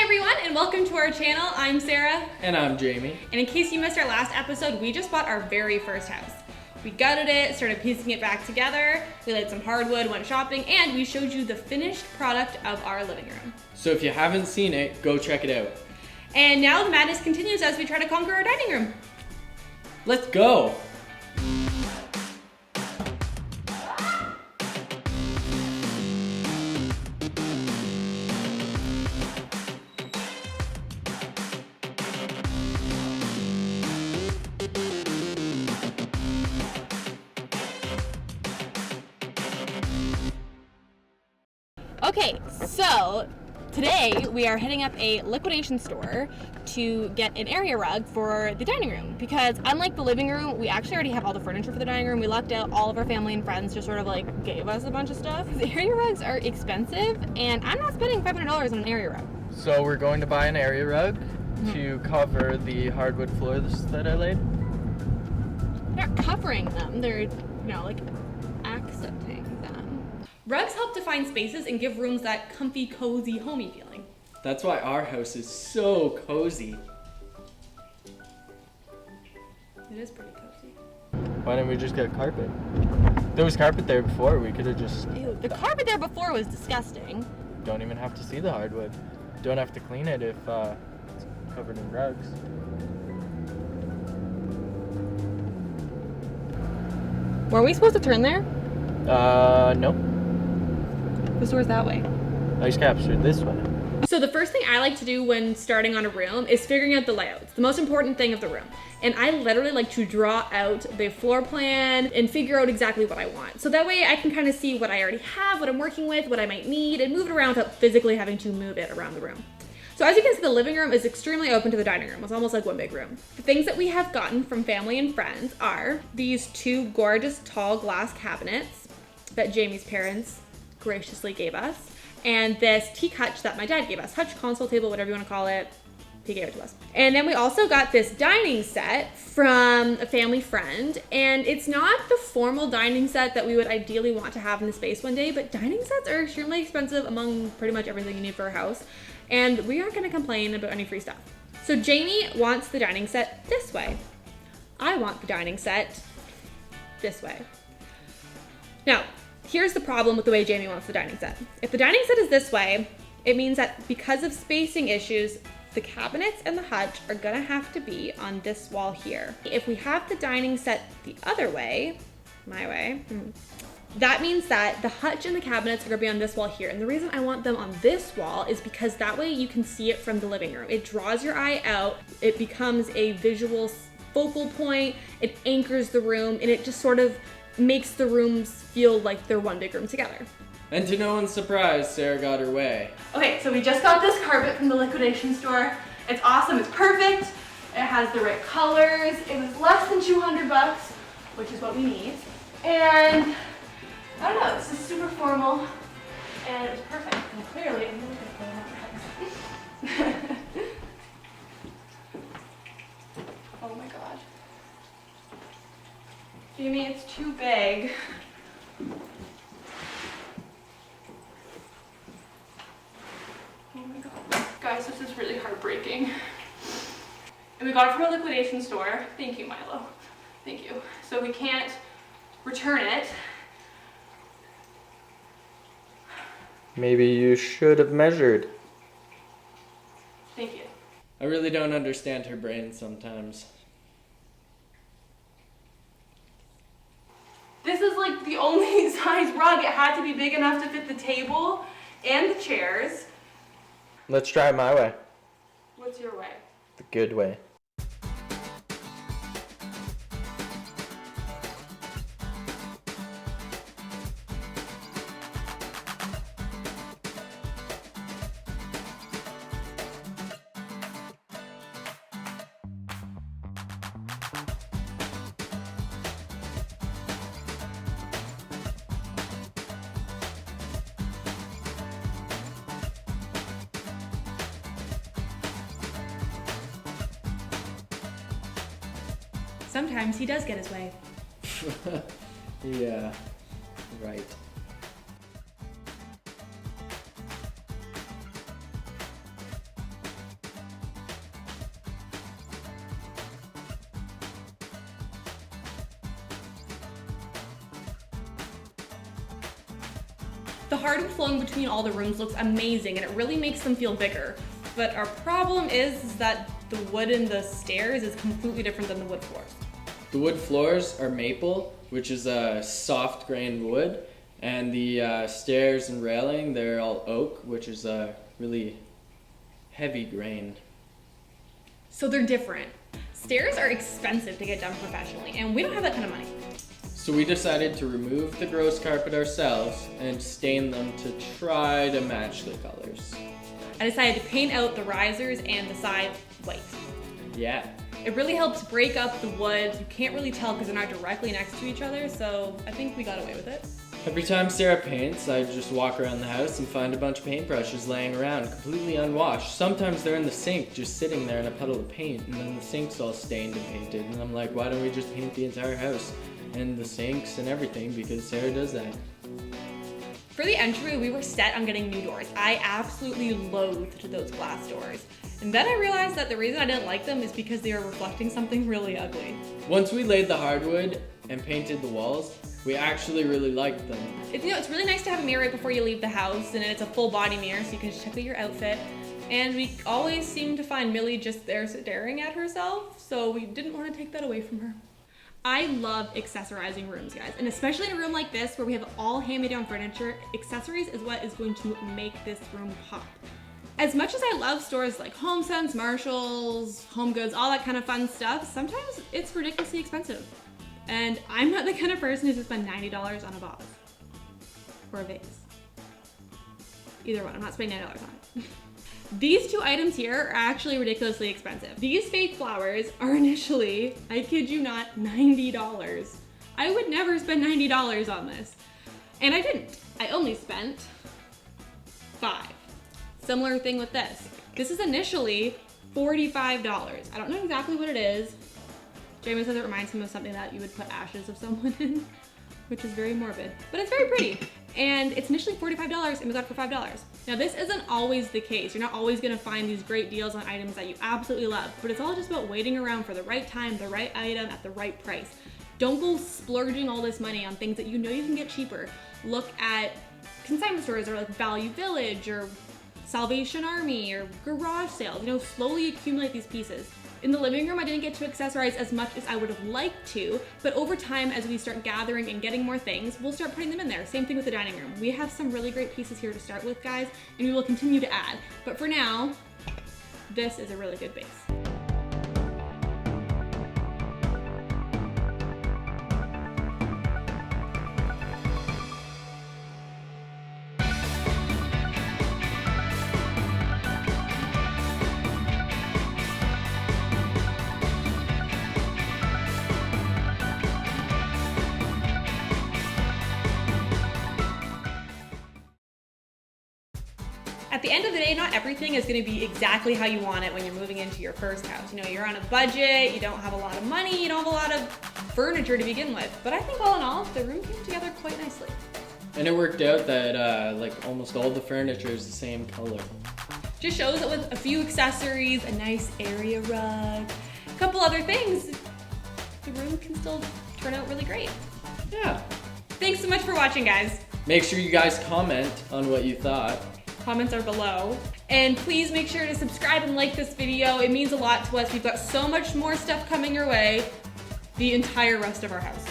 everyone, and welcome to our channel. I'm Sarah. And I'm Jamie. And in case you missed our last episode, we just bought our very first house. We gutted it, started piecing it back together, we laid some hardwood, went shopping, and we showed you the finished product of our living room. So if you haven't seen it, go check it out. And now the madness continues as we try to conquer our dining room. Let's go! Okay, so today we are hitting up a liquidation store to get an area rug for the dining room because unlike the living room, we actually already have all the furniture for the dining room. We lucked out, all of our family and friends just sort of like gave us a bunch of stuff. The area rugs are expensive and I'm not spending $500 on an area rug. So we're going to buy an area rug to cover the hardwood floors that I laid. They're not covering them, they're, like accenting them. Rugs help define spaces and give rooms that comfy, cozy, homey feeling. That's why our house is so cozy. It is pretty cozy. Why didn't we just get carpet? There was carpet there before, we could have just... Ew, the carpet there before was disgusting. Don't even have to see the hardwood. Don't have to clean it if it's covered in rugs. Were we supposed to turn there? No. The store's that way. Ice captured this way. So the first thing I like to do when starting on a room is figuring out the layout. It's the most important thing of the room. And I literally like to draw out the floor plan and figure out exactly what I want. So that way I can kind of see what I already have, what I'm working with, what I might need, and move it around without physically having to move it around the room. So as you can see, the living room is extremely open to the dining room. It's almost like one big room. The things that we have gotten from family and friends are these two gorgeous tall glass cabinets that Jamie's parents graciously gave us, and this teak hutch that my dad gave us. Hutch, console table, whatever you want to call it. He gave it to us. And then we also got this dining set from a family friend, and it's not the formal dining set that we would ideally want to have in the space one day, but dining sets are extremely expensive among pretty much everything you need for a house, and we aren't going to complain about any free stuff. So Jamie wants the dining set this way. I want the dining set this way. Now, here's the problem with the way Jamie wants the dining set. If the dining set is this way, it means that because of spacing issues, the cabinets and the hutch are gonna have to be on this wall here. If we have the dining set the other way, my way, that means that the hutch and the cabinets are gonna be on this wall here. And the reason I want them on this wall is because that way you can see it from the living room. It draws your eye out, it becomes a visual focal point, it anchors the room, and it just sort of makes the rooms feel like they're one big room together. And to no one's surprise, Sarah got her way. Okay, so we just got this carpet from the liquidation store. It's awesome, it's perfect. It has the right colors. It was less than 200 bucks, which is what we need. And I don't know, this is super formal and it's perfect. And clearly, I'm really good for that. Oh my God. Jamie, it's too big. Oh my God. Guys, this is really heartbreaking. And we got it from a liquidation store. Thank you, Milo. Thank you. So we can't return it. Maybe you should have measured. Thank you. I really don't understand her brain sometimes. This is like the only size rug. It had to be big enough to fit the table and the chairs. Let's try it my way. What's your way? The good way. Sometimes he does get his way. Yeah, right. The hardwood flowing between all the rooms looks amazing and it really makes them feel bigger. But our problem is that the wood in the stairs is completely different than the wood floors. The wood floors are maple, which is a soft grained wood, and the stairs and railing, they're all oak, which is a really heavy grained. So they're different. Stairs are expensive to get done professionally, and we don't have that kind of money. So we decided to remove the gross carpet ourselves and stain them to try to match the colors. I decided to paint out the risers and the side white. Yeah. It really helps break up the wood. You can't really tell because they're not directly next to each other, so I think we got away with it. Every time Sarah paints, I just walk around the house and find a bunch of paintbrushes laying around, completely unwashed. Sometimes they're in the sink, just sitting there in a puddle of paint, and then the sink's all stained and painted. And I'm like, why don't we just paint the entire house? And the sinks and everything, because Sarah does that. For the entry, we were set on getting new doors. I absolutely loathed those glass doors. And then I realized that the reason I didn't like them is because they were reflecting something really ugly. Once we laid the hardwood and painted the walls, we actually really liked them. It's really nice to have a mirror right before you leave the house, and it's a full body mirror so you can just check out your outfit. And we always seem to find Millie just there staring at herself, so we didn't want to take that away from her. I love accessorizing rooms, guys, and especially in a room like this where we have all hand-me-down furniture, accessories is what is going to make this room pop. As much as I love stores like HomeSense, Marshalls, Home Goods, all that kind of fun stuff, sometimes it's ridiculously expensive. And I'm not the kind of person who's gonna spend $90 on a vase or a vase. Either one, I'm not spending $90 on it. These two items here are actually ridiculously expensive. These fake flowers are initially, I kid you not, $90. I would never spend $90 on this. And I didn't. I only spent $5. Similar thing with this. This is initially $45. I don't know exactly what it is. Jamie says it reminds him of something that you would put ashes of someone in, which is very morbid, but it's very pretty. And it's initially $45 and we got it for $5. Now this isn't always the case. You're not always gonna find these great deals on items that you absolutely love, but it's all just about waiting around for the right time, the right item at the right price. Don't go splurging all this money on things that you know you can get cheaper. Look at consignment stores or like Value Village or Salvation Army or garage sales. You know, slowly accumulate these pieces. In the living room, I didn't get to accessorize as much as I would have liked to, but over time, as we start gathering and getting more things, we'll start putting them in there. Same thing with the dining room. We have some really great pieces here to start with, guys, and we will continue to add. But for now, this is a really good base. At the end of the day, not everything is going to be exactly how you want it when you're moving into your first house. You know, you're on a budget, you don't have a lot of money, you don't have a lot of furniture to begin with. But I think all in all, the room came together quite nicely. And it worked out that like almost all the furniture is the same color. Just shows that with a few accessories, a nice area rug, a couple other things, the room can still turn out really great. Yeah. Thanks so much for watching, guys. Make sure you guys comment on what you thought. Comments are below. And please make sure to subscribe and like this video. It means a lot to us. We've got so much more stuff coming your way the entire rest of our house.